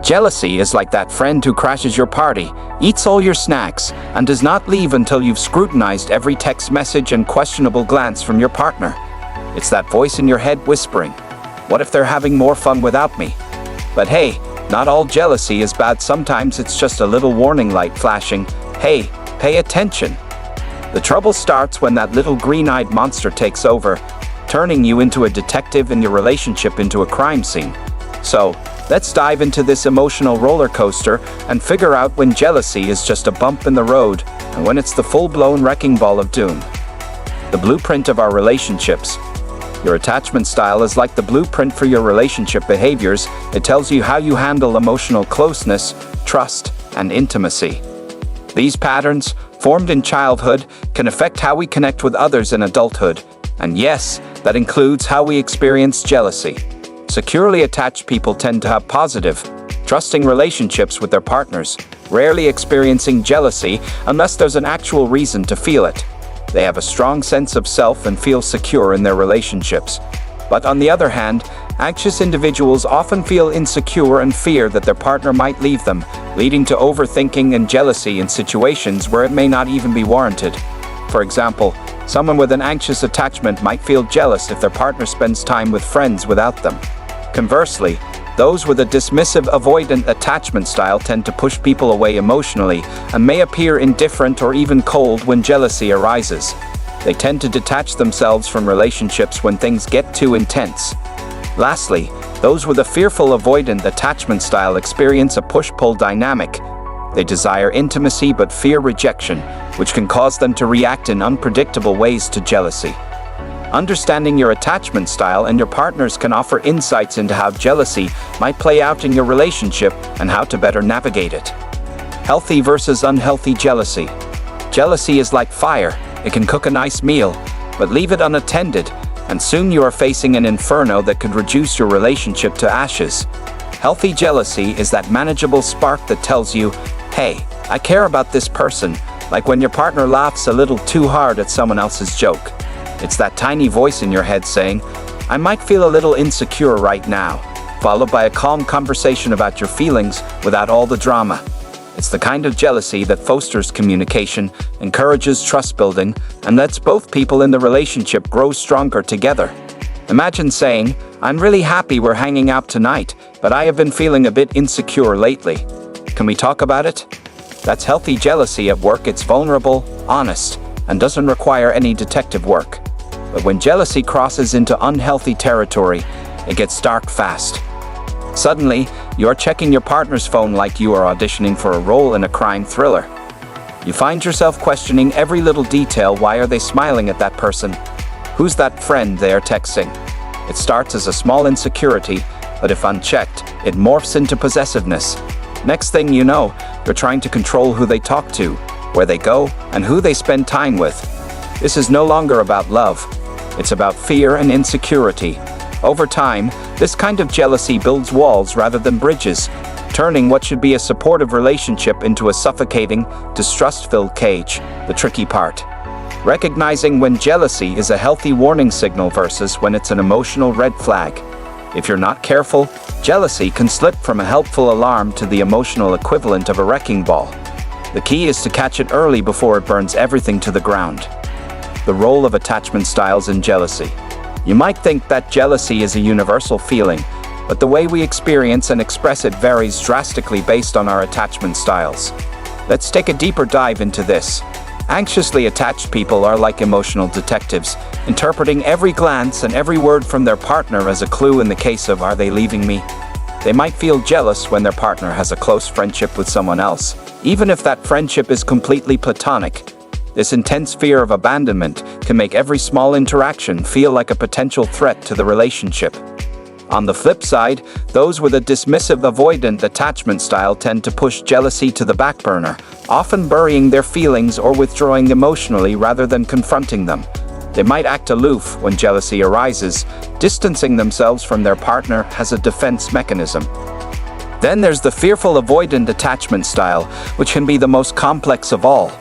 Jealousy is like that friend who crashes your party, eats all your snacks, and does not leave until you've scrutinized every text message and questionable glance from your partner. It's that voice in your head whispering, "What if they're having more fun without me?" But hey, not all jealousy is bad. Sometimes it's just a little warning light flashing, "Hey, pay attention." The trouble starts when that little green-eyed monster takes over, turning you into a detective and your relationship into a crime scene. So, let's dive into this emotional roller coaster and figure out when jealousy is just a bump in the road and when it's the full-blown wrecking ball of doom. The blueprint of our relationships. Your attachment style is like the blueprint for your relationship behaviors. It tells you how you handle emotional closeness, trust, and intimacy. These patterns, formed in childhood, can affect how we connect with others in adulthood. And yes, that includes how we experience jealousy. Securely attached people tend to have positive, trusting relationships with their partners, rarely experiencing jealousy unless there's an actual reason to feel it. They have a strong sense of self and feel secure in their relationships. But on the other hand, anxious individuals often feel insecure and fear that their partner might leave them, leading to overthinking and jealousy in situations where it may not even be warranted. For example, someone with an anxious attachment might feel jealous if their partner spends time with friends without them. Conversely, those with a dismissive avoidant attachment style tend to push people away emotionally and may appear indifferent or even cold when jealousy arises. They tend to detach themselves from relationships when things get too intense. Lastly, those with a fearful avoidant attachment style experience a push-pull dynamic. They desire intimacy but fear rejection, which can cause them to react in unpredictable ways to jealousy. Understanding your attachment style and your partner's can offer insights into how jealousy might play out in your relationship and how to better navigate it. Healthy versus unhealthy jealousy. Jealousy is like fire. It can cook a nice meal, but leave it unattended, and soon you are facing an inferno that could reduce your relationship to ashes. Healthy jealousy is that manageable spark that tells you, "Hey, I care about this person," like when your partner laughs a little too hard at someone else's joke. It's that tiny voice in your head saying, "I might feel a little insecure right now," followed by a calm conversation about your feelings without all the drama. It's the kind of jealousy that fosters communication, encourages trust building, and lets both people in the relationship grow stronger together. Imagine saying, "I'm really happy we're hanging out tonight, but I have been feeling a bit insecure lately. Can we talk about it?" That's healthy jealousy at work. It's vulnerable, honest, and doesn't require any detective work. But when jealousy crosses into unhealthy territory, it gets dark fast. Suddenly, you're checking your partner's phone like you are auditioning for a role in a crime thriller. You find yourself questioning every little detail. Why are they smiling at that person? Who's that friend they are texting? It starts as a small insecurity, but if unchecked, it morphs into possessiveness. Next thing you know, you're trying to control who they talk to, where they go, and who they spend time with. This is no longer about love. It's about fear and insecurity. Over time, this kind of jealousy builds walls rather than bridges, turning what should be a supportive relationship into a suffocating, distrust-filled cage. The tricky part: recognizing when jealousy is a healthy warning signal versus when it's an emotional red flag. If you're not careful, jealousy can slip from a helpful alarm to the emotional equivalent of a wrecking ball. The key is to catch it early before it burns everything to the ground. The role of attachment styles in jealousy. You might think that jealousy is a universal feeling, but the way we experience and express it varies drastically based on our attachment styles. Let's take a deeper dive into this. Anxiously attached people are like emotional detectives, interpreting every glance and every word from their partner as a clue in the case of "Are they leaving me?" They might feel jealous when their partner has a close friendship with someone else, even if that friendship is completely platonic. This intense fear of abandonment can make every small interaction feel like a potential threat to the relationship. On the flip side, those with a dismissive avoidant attachment style tend to push jealousy to the back burner, often burying their feelings or withdrawing emotionally rather than confronting them. They might act aloof when jealousy arises, distancing themselves from their partner as a defense mechanism. Then there's the fearful avoidant attachment style, which can be the most complex of all.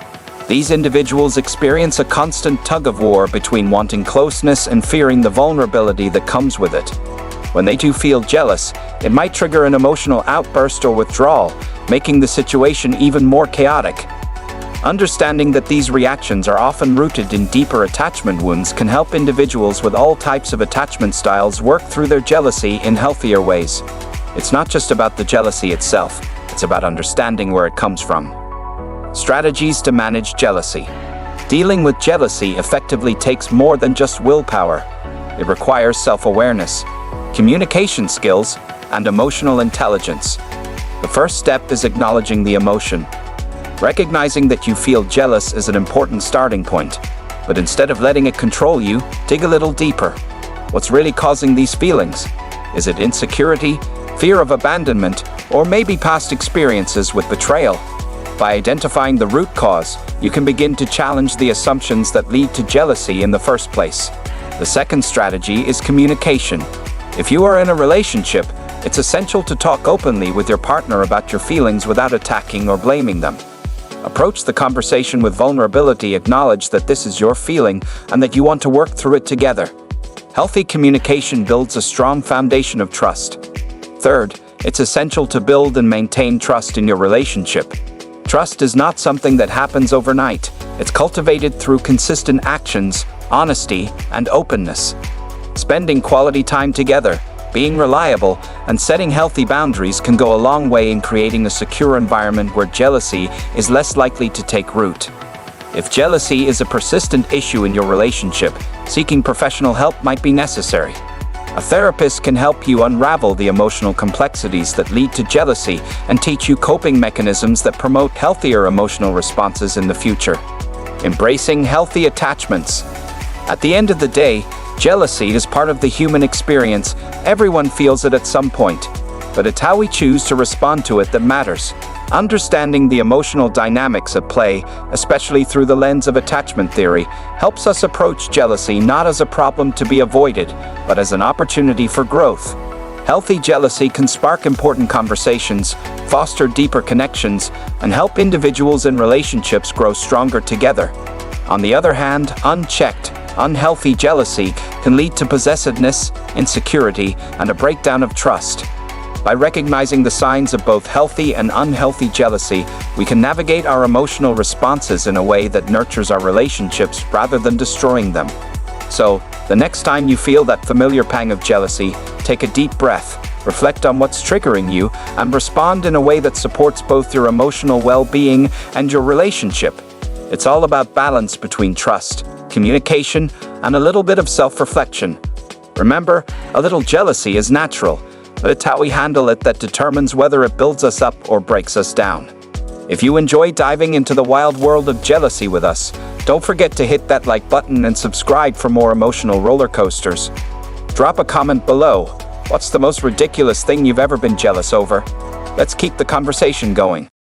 These individuals experience a constant tug-of-war between wanting closeness and fearing the vulnerability that comes with it. When they do feel jealous, it might trigger an emotional outburst or withdrawal, making the situation even more chaotic. Understanding that these reactions are often rooted in deeper attachment wounds can help individuals with all types of attachment styles work through their jealousy in healthier ways. It's not just about the jealousy itself, it's about understanding where it comes from. Strategies to manage jealousy. Dealing with jealousy effectively takes more than just willpower. It requires self-awareness, communication skills, and emotional intelligence. The first step is acknowledging the emotion. Recognizing that you feel jealous is an important starting point, but instead of letting it control you, dig a little deeper. What's really causing these feelings? Is it insecurity, fear of abandonment, or maybe past experiences with betrayal? By identifying the root cause, you can begin to challenge the assumptions that lead to jealousy in the first place. The second strategy is communication. If you are in a relationship, it's essential to talk openly with your partner about your feelings without attacking or blaming them. Approach the conversation with vulnerability, acknowledge that this is your feeling and that you want to work through it together. Healthy communication builds a strong foundation of trust. Third, it's essential to build and maintain trust in your relationship. Trust is not something that happens overnight. It's cultivated through consistent actions, honesty, and openness. Spending quality time together, being reliable, and setting healthy boundaries can go a long way in creating a secure environment where jealousy is less likely to take root. If jealousy is a persistent issue in your relationship, seeking professional help might be necessary. A therapist can help you unravel the emotional complexities that lead to jealousy and teach you coping mechanisms that promote healthier emotional responses in the future. Embracing healthy attachments. At the end of the day, jealousy is part of the human experience. Everyone feels it at some point, but it's how we choose to respond to it that matters. Understanding the emotional dynamics at play, especially through the lens of attachment theory, helps us approach jealousy not as a problem to be avoided, but as an opportunity for growth. Healthy jealousy can spark important conversations, foster deeper connections, and help individuals in relationships grow stronger together. On the other hand, unchecked, unhealthy jealousy can lead to possessiveness, insecurity, and a breakdown of trust. By recognizing the signs of both healthy and unhealthy jealousy, we can navigate our emotional responses in a way that nurtures our relationships rather than destroying them. So, the next time you feel that familiar pang of jealousy, take a deep breath, reflect on what's triggering you, and respond in a way that supports both your emotional well-being and your relationship. It's all about balance between trust, communication, and a little bit of self-reflection. Remember, a little jealousy is natural, but it's how we handle it that determines whether it builds us up or breaks us down. If you enjoy diving into the wild world of jealousy with us, don't forget to hit that like button and subscribe for more emotional roller coasters. Drop a comment below. What's the most ridiculous thing you've ever been jealous over? Let's keep the conversation going.